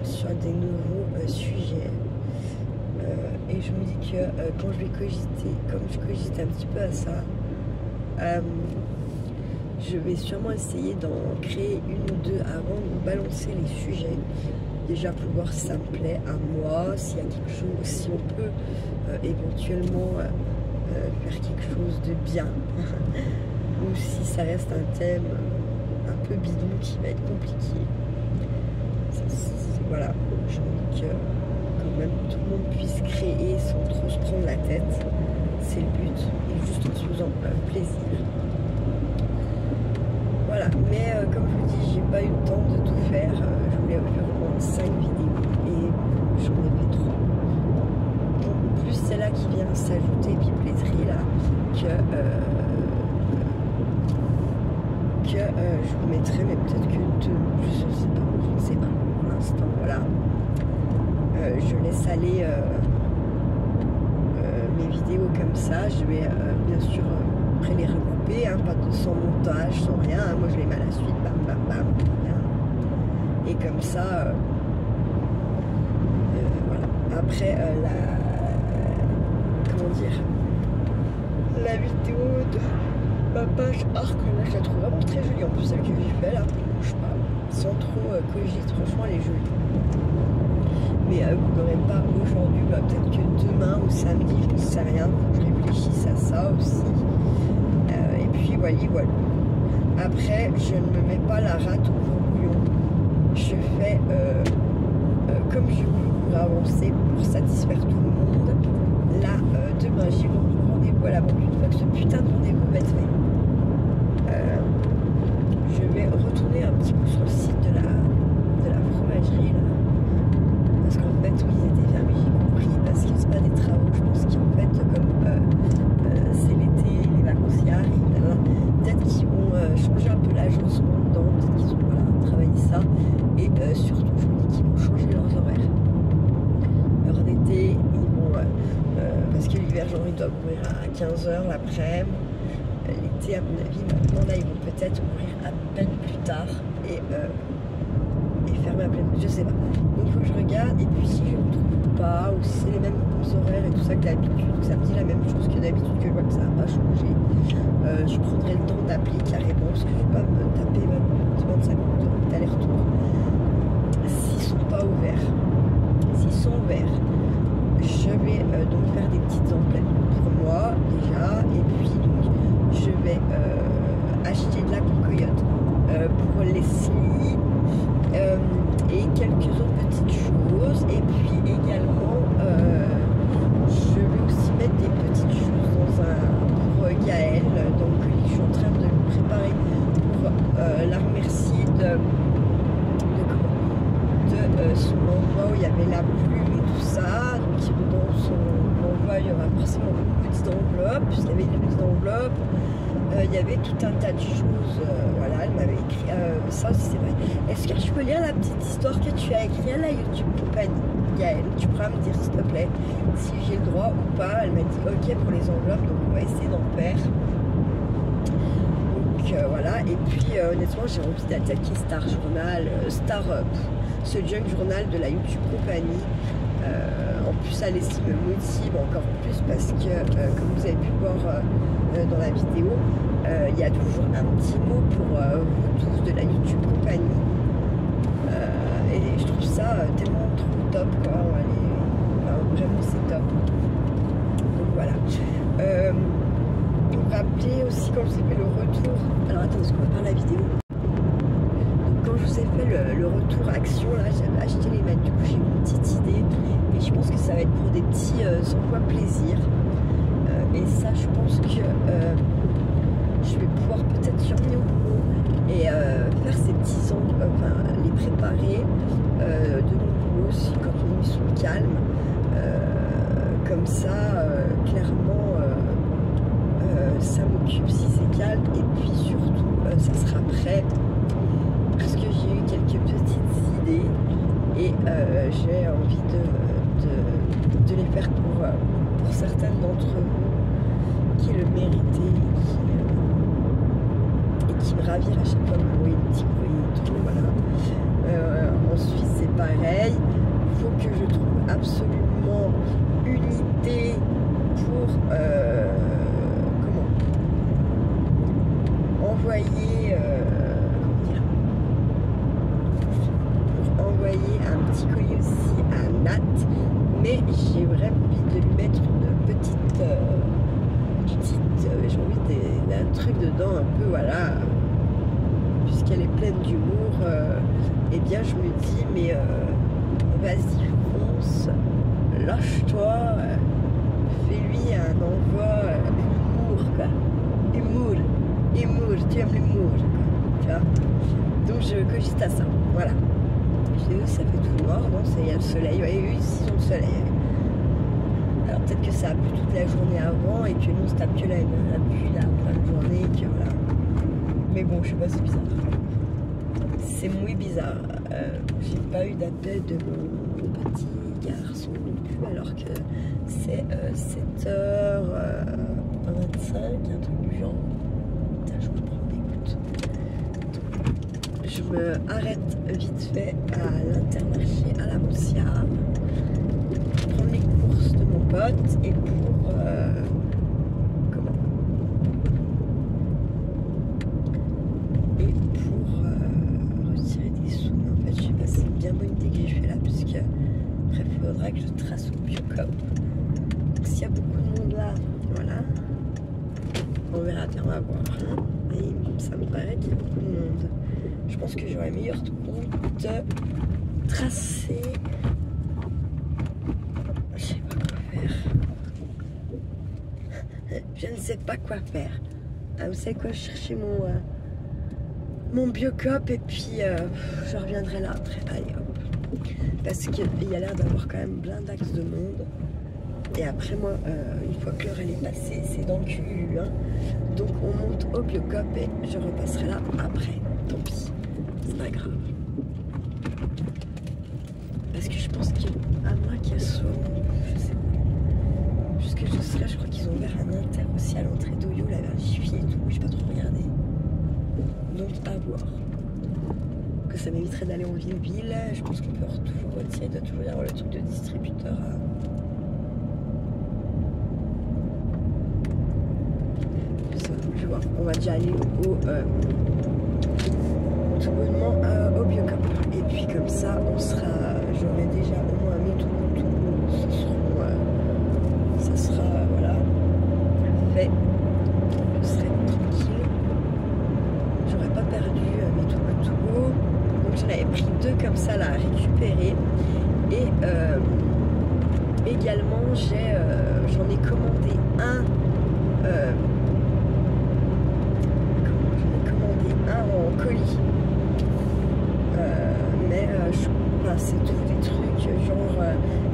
Sur des nouveaux sujets. Et je me dis que quand je vais cogiter, comme je cogite un petit peu à ça, je vais sûrement essayer d'en créer une ou deux avant de balancer les sujets. Déjà pour voir si ça me plaît à moi, s'il y a quelque chose, si on peut éventuellement faire quelque chose de bien, ou si ça reste un thème un peu bidon qui va être compliqué. Voilà, j'ai envie que quand même tout le monde puisse créer sans trop se prendre la tête. C'est le but, et juste en se faisant plaisir. Voilà, mais comme je vous dis, j'ai pas eu le temps de tout faire. Je voulais faire au moins 5 vidéos et j'en ai fait 3. Donc, plus celle-là qui vient s'ajouter, Pipletterie là, que je vous mettrai, mais peut-être que 2, je ne sais pas pour l'instant. Voilà, je laisse aller mes vidéos comme ça. Je vais bien sûr après les regrouper, hein, pas sans montage, sans rien. Hein. Moi je les mets à la suite, bam bam bam. Hein. Et comme ça, voilà. Après comment dire, la vidéo de ma page arc, là je la trouve vraiment très jolie. En plus celle que j'ai fait là, je sais pas, sans trop cogiter, franchement elle est jolie. Mais vous n'aurez pas aujourd'hui, bah, peut-être que demain ou samedi, je ne sais rien, faut que je réfléchisse à ça aussi. Et puis voilà. Après, je ne me mets pas la rate au courbouillon. Je fais comme je veux pour avancer, pour satisfaire tout le monde. Là, demain, j'ai mon rendez-vous à la banque. Une fois que ce putain de rendez-vous va être fait, je vais retourner un petit coup sur le site de la fromagerie. Là. Parce qu'en fait, oui, ils étaient fermés, j'ai compris, parce que c'est pas des travaux. Je pense qu'en fait, comme c'est l'été, les vacances y arrivent, peut-être qu'ils vont changer un peu l'agencement dedans, peut-être qu'ils ont travaillé ça. Et surtout, je me dis qu'ils vont changer leurs horaires. L'heure d'été, ils vont, parce que l'hiver, genre, ils doivent ouvrir à 15 h l'après-midi. L'été, à mon avis, maintenant, là, ils vont peut-être ouvrir à peine plus tard. Et fermer à pleine, je sais pas. Donc il faut que je regarde, et puis si je ne trouve pas, ou si c'est les mêmes horaires et tout ça que d'habitude, que ça me dit la même chose que d'habitude, que je vois que ça n'a pas changé, je prendrai le temps d'appeler carrément, parce que je ne vais pas me taper 25 minutes d'aller-retour. S'ils sont pas ouverts, s'ils sont ouverts, je vais donc faire des petites emplettes pour moi déjà, et puis donc je vais acheter de la cocoyote pour les scies. Et quelques autres petites choses, et puis également je vais aussi mettre des petites choses dans pour Gaël, donc je suis en train de me préparer pour la remercier de son envoi où il y avait la plume et tout ça. Donc dans son envoi il y aura forcément une petite enveloppe, puisqu'il y avait une petite enveloppe. Il y avait tout un tas de choses, voilà, elle m'avait écrit ça aussi, c'est vrai. Est-ce que je peux lire la petite histoire que tu as écrite à la YouTube Compagnie, Gaëlle? Tu pourras me dire s'il te plaît si j'ai le droit ou pas. Elle m'a dit ok pour les enveloppes, donc on va essayer d'en faire. Donc voilà, et puis honnêtement j'ai envie d'attaquer Star Journal, ce junk journal de la YouTube Compagnie. En plus ça me motive encore plus parce que comme vous avez pu voir dans la vidéo, il y a toujours un petit mot pour vous tous de la YouTube Compagnie, et je trouve ça tellement trop top quoi. Vraiment c'est top. Donc voilà, vous rappelez aussi quand je vous ai fait le retour, alors attendez, est-ce qu'on va faire la vidéo? Quand je vous ai fait le retour action, là j'avais acheté les maths, du coup j'ai une petite idée, et je pense que ça va être pour des petits emplois plaisir, et ça je pense que je vais pouvoir peut-être survenir au boulot et faire ces petits emplois, enfin les préparer de mon boulot aussi quand ils sont calmes, comme ça clairement ça m'occupe si c'est calme, et puis surtout ça sera prêt. Parce que j'ai eu quelques petites idées et j'ai envie de les faire pour certaines d'entre vous qui qui le méritait et qui me ravire à chaque fois de m'envoyer des petits courriers et tout, voilà. En Suisse c'est pareil, il faut que je trouve absolument une idée pour envoyer un petit colis aussi à Nat, mais j'ai vraiment envie de lui mettre une petite j'ai envie d'un truc dedans un peu, voilà, puisqu'elle est pleine d'humour, et bien je me dis mais vas-y fonce, lâche-toi, fais-lui un envoi humour quoi, humour, tu aimes l'humour quoi, tu vois, donc je cogite à ça, voilà. Chez eux ça fait tout noir, non, il y a le soleil, ouais, eux ici ils ont le soleil. Alors peut-être que ça a plu toute la journée avant et que nous on se tape que la pluie là, plein de journée, et que voilà. Mais bon, je sais pas, c'est bizarre. C'est muy bizarre. J'ai pas eu d'appel de mon petit garçon non plus, alors que c'est 7h25, un truc du genre. Putain, je me prends des gouttes. Je me arrête vite fait à l'Intermarché à la Moncia pour prendre les courses de mon pote et pour retirer des sous. Mais en fait je sais pas si c'est une bien bonne idée que je fais là, puisque après il faudra que je trace au Biocop. Donc s'il y a beaucoup de monde là, voilà, on verra bien, on va voir, hein. Et ça me paraît qu'il y a beaucoup de monde. Je pense que j'aurais meilleur compte de tracer. Je sais pas quoi faire. Je ne sais pas quoi faire. Ah, vous savez quoi, je cherchais mon Biocop et puis je reviendrai là après. Allez hop. Parce qu'il y a l'air d'avoir quand même plein d'axes de monde. Et après moi, une fois que l'heure elle est passée, c'est dans le QU, hein. Donc on monte au Biocop et je repasserai là après. Tant pis. C'est pas grave. Parce que je pense qu'à moins qu'il y ait soit, je sais pas. Jusque je serai, je crois qu'ils ont ouvert un inter aussi à l'entrée d'Oyo, là vers Jiffy et tout. J'ai pas trop regardé. Donc à voir. Que ça m'éviterait d'aller en ville-ville. Je pense qu'on peut toujours retirer, il doit toujours y avoir le truc de distributeur à... Je vois. On va déjà aller au tout bonnement au Biocop. Et puis comme ça, on sera, j'aurai déjà au moins mis tout, ça sera, voilà, fait. Je serai tranquille. J'aurais pas perdu mes tout. Donc j'en avais pris 2 comme ça là à récupérer. Et également j'en ai commandé un. En colis, mais c'est tous des trucs genre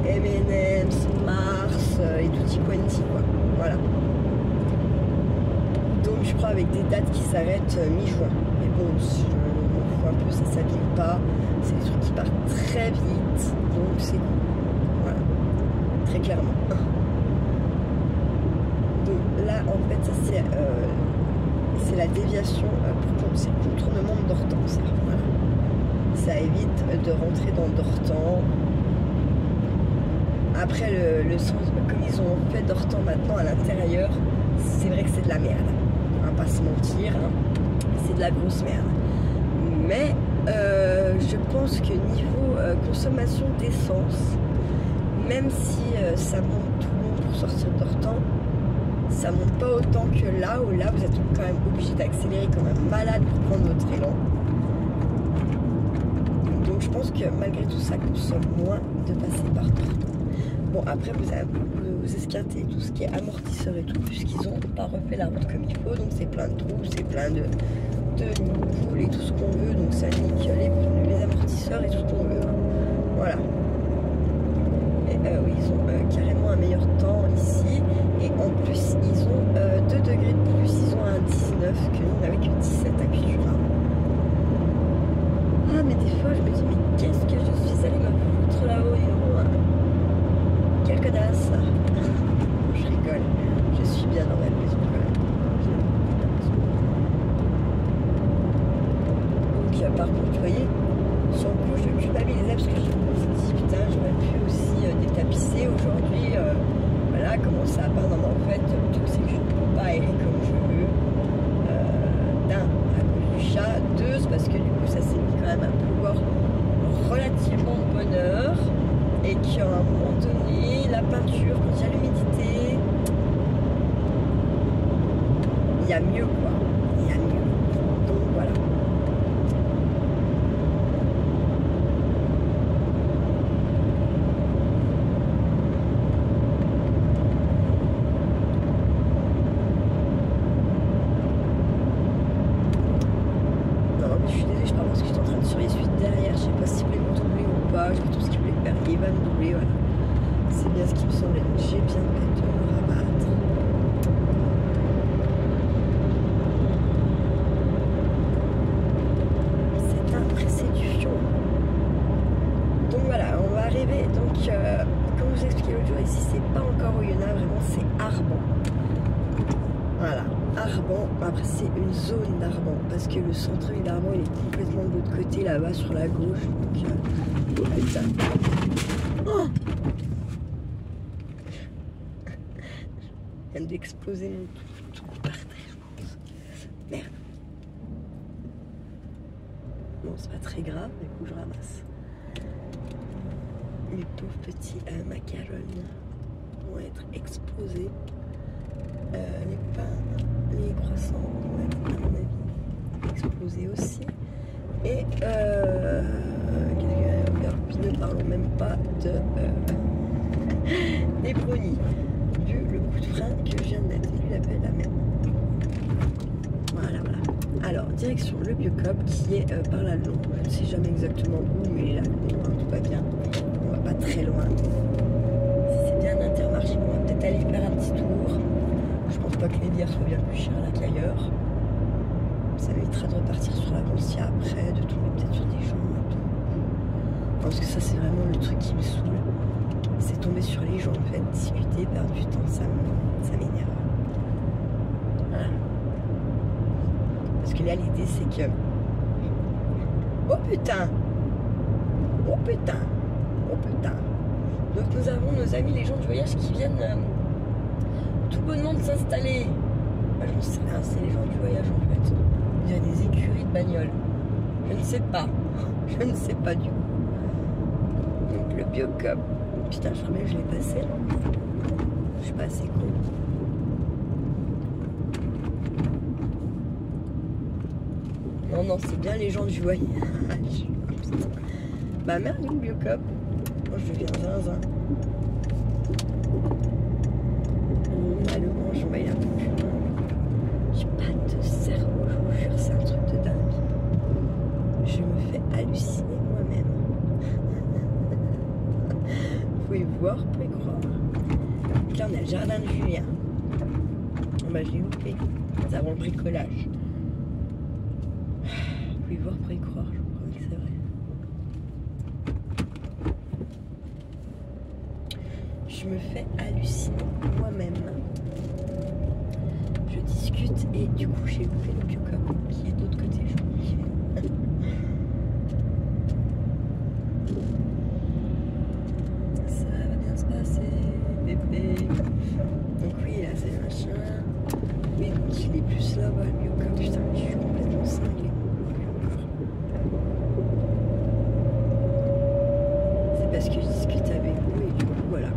M&M's, Mars et tutti quanti quoi, voilà. Donc je crois avec des dates qui s'arrêtent mi-juin, mais bon je m'en fous un peu, ça s'abîme pas, c'est des trucs qui partent très vite, donc c'est cool, voilà, très clairement. Donc là en fait ça c'est la déviation c'est le contournement de Dortan, ça. Voilà. Ça évite de rentrer dans Dortan. Après le sens, comme ils ont fait Dortan maintenant à l'intérieur, c'est vrai que c'est de la merde. On va pas se mentir, hein. C'est de la grosse merde. Mais je pense que niveau consommation d'essence, même si ça monte tout le monde pour sortir de Dortan, ça monte pas autant que là où là vous êtes quand même obligé d'accélérer comme un malade pour prendre votre élan. Donc je pense que malgré tout ça consomme moins de passer par Dortan. Bon après vous esquintez tout ce qui est amortisseur et tout, puisqu'ils ont pas refait la route comme il faut, donc c'est plein de trous, c'est plein de boules et tout ce qu'on veut, donc ça nique les amortisseurs et tout ce qu'on veut. Voilà. Et oui, ils ont carrément un meilleur temps ici. Et en plus, ils ont 2 degrés de plus. Ils ont un 19 que nous, on n'avait que 17 à Cutura. Ah, mais des fois, je me dis, mais qu'est-ce que je suis allée me foutre là-haut? Quelle connasse. Je rigole. Je suis bien dans ma maison. lapin. Non, mais en fait, le truc c'est que je ne peux pas aller comme je veux. D'un, à cause du chat. Deux, c'est parce que du coup ça s'est mis quand même à pleuvoir relativement de bonne heure. Et qu'à un moment donné, la peinture, quand il y a l'humidité, il y a mieux quoi. Il y a mieux. Donc voilà. Je suis désolée, je parle parce que j'étais en train de surveiller celui de derrière. Je sais pas s'il voulait me doubler ou pas. Je sais pas tout ce qu'il voulait faire. Il va me doubler, voilà. C'est bien ce qui me semblait. Donc j'ai bien fait de me rabattre. C'est un pressé du fion. Donc voilà, on va arriver. Donc, comme je vous expliquais l'autre jour, ici c'est pas encore Oyonnax, vraiment c'est Arban. Voilà. Arban, après c'est une zone d'Arban parce que le centre-ville d'Arban il est complètement de l'autre côté là-bas sur la gauche. Donc, ça. Oh, je viens d'exploser mon tout par terre, je pense. Merde. Bon, c'est pas très grave, du coup je ramasse. Les pauvres petits macarons vont être exposés. Les pains, les croissants vont être, à mon avis, explosés aussi. Et ne parlons même pas de des brownies, vu le coup de frein que je viens de mettre. Lui, il appelle la même. Voilà, voilà. Alors, direction le Biocop qui est par là long. Je ne sais jamais exactement où, mais il est là long, hein, tout va bien. On va pas très loin. Si c'est bien un Intermarché, on va peut-être aller faire un petit tour. Je pense pas que les bières soient bien plus chères là qu'ailleurs. Ça m'évitera de repartir sur la Goncia après, de tomber peut-être sur des gens et tout. Parce que ça c'est vraiment le truc qui me saoule. C'est tomber sur les gens en fait, discuter, perdre du temps, ça m'énerve. Voilà. Parce que là l'idée c'est que... Oh putain! Oh putain! Oh putain! Donc nous avons nos amis les gens du voyage qui viennent tout bonnement de s'installer. Bah, j'en sais rien, c'est les gens du voyage en fait. Il y a des écuries de bagnoles. Je ne sais pas. Je ne sais pas du tout. Donc le Biocop. Putain, je crois que je l'ai passé là. Je suis pas assez con. Non, non, c'est bien les gens du voyage. Bah merde, le Biocop. Moi je deviens zinzin. Le manche, on va y aller un peu plus loin. J'ai pas de cerveau, je vous jure, c'est un truc de dingue. Je me fais halluciner moi-même. Vous pouvez voir, vous pouvez croire. Donc là, on a le jardin de Julien. Oh, bah, je l'ai loupé. C'est avant le bricolage. Vous pouvez voir, vous pouvez croire. Je vous promets que c'est vrai. Je me fais halluciner moi-même. Je discute et du coup j'ai loupé le Biocop qui est de l'autre côté. Ça va bien se passer, bébé. Donc oui, là c'est le machin. Oui, donc il est plus là-bas le Biocop. Putain, je suis complètement cinglée. C'est parce que je discute avec vous et du coup voilà.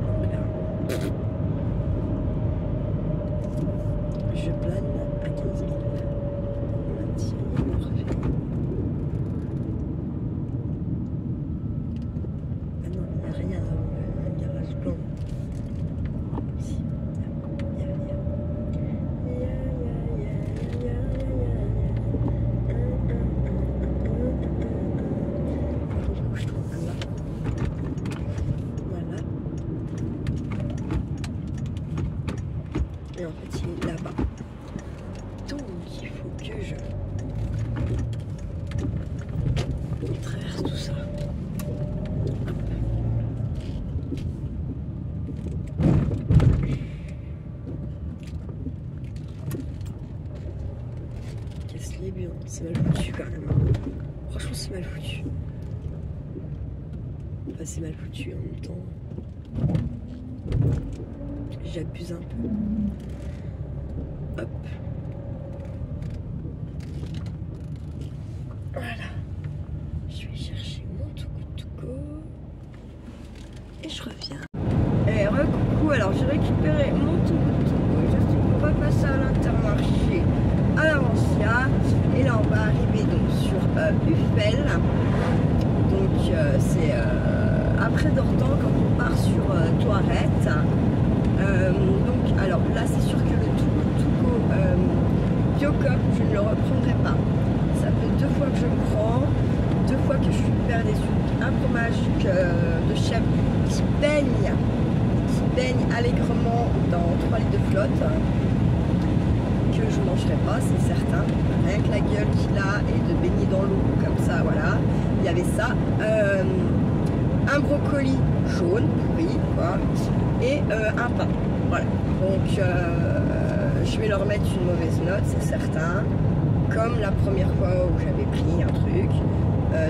Je plane à 15 000. Ah non, il n'y a rien avant le garage blanc. Si, il y a rien. Du coup, je trouve que là. Voilà. Et en fait, il est là-bas. Donc, il faut que je traverse tout ça. Hop. Qu'est-ce qu'il est bien. C'est mal foutu quand même. Franchement, c'est mal foutu. Enfin, c'est mal foutu en même temps. J'abuse un peu. Hop. Voilà. Je vais chercher mon tuku-tuku. Et je reviens. Et recoucou, alors j'ai récupéré mon tuku-tuku. On va passer à l'Intermarché à l'Avancia. Et là on va arriver donc sur Uffel. Donc c'est après Dortan quand on part sur Toirette. Donc alors là c'est sûr que le tuku Biocop je ne le reprendrai pas. Ça fait 2 fois que je le prends, 2 fois que je suis hyper déçue. Un fromage de chèvre qui baigne allègrement dans 3 litres de flotte, que je ne mangerai pas, c'est certain. Rien que la gueule qu'il a et de baigner dans l'eau comme ça, voilà. Il y avait ça. Un brocoli jaune, pourri, quoi. Et un pain. Voilà. Donc je vais leur mettre une mauvaise note, c'est certain. Comme la première fois où j'avais pris un truc.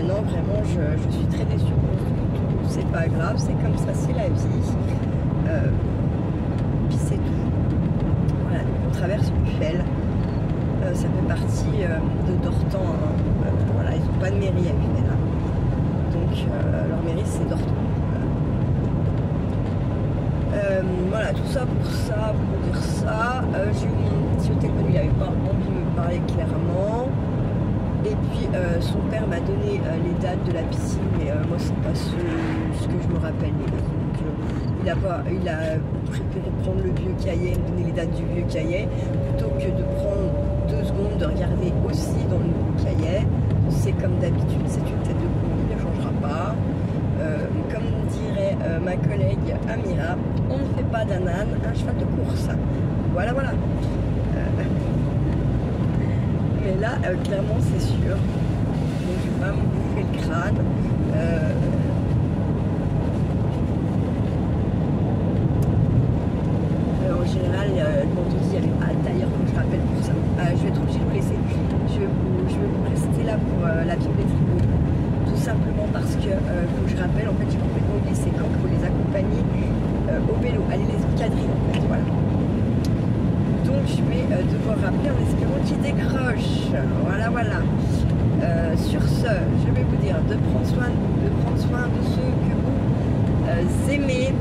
Non, vraiment, je suis très déçue. C'est pas grave, c'est comme ça, c'est la vie. Puis c'est tout. Voilà, donc on traverse Uffel. Ça fait partie de Dortan. Hein. Voilà, ils n'ont pas de mairie à Uffel. Hein. Donc leur mairie c'est Dortan. Voilà, tout ça pour dire ça. J'ai eu mon petit hôtel connu, il n'avait pas envie de me parler clairement. Et puis son père m'a donné les dates de la piscine, mais moi c'est pas ce que je me rappelle. Donc, il a préféré prendre le vieux cahier, me donner les dates du vieux cahier, plutôt que de prendre 2 secondes de regarder aussi dans le nouveau cahier. C'est comme d'habitude, c'est une tête de con, il ne changera pas. Comme dirait ma collègue Amira, on ne fait pas d'un âne un cheval de course. Voilà, voilà. Mais là, clairement, c'est sûr. Donc, je vais pas me bouffer le crâne. En général, le vendredi, il n'y avait pas d'ailleurs que je rappelle pour ça. Je vais être obligée de vous laisser. Je vais vous rester là pour la bibliothèque. Tout simplement parce que, faut que je rappelle, en fait, j'ai complètement oublié c'est quand il faut les accompagner au vélo, aller les encadrer, en fait, voilà. Donc, je vais devoir rappeler en espérant qu'ils décrochent. Voilà, voilà. Sur ce, je vais vous dire de prendre soin de ceux que vous aimez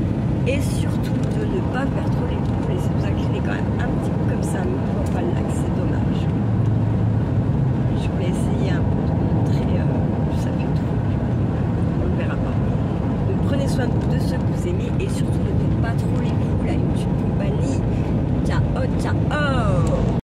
et surtout de ne pas faire trop les trous. Laissez vous incliner quand même un petit peu comme ça, mais on voit pas le lac, c'est dommage. Je vais essayer un peu de montrer, ça fait trop, on ne le verra pas. Donc prenez soin de ceux que vous aimez et surtout ne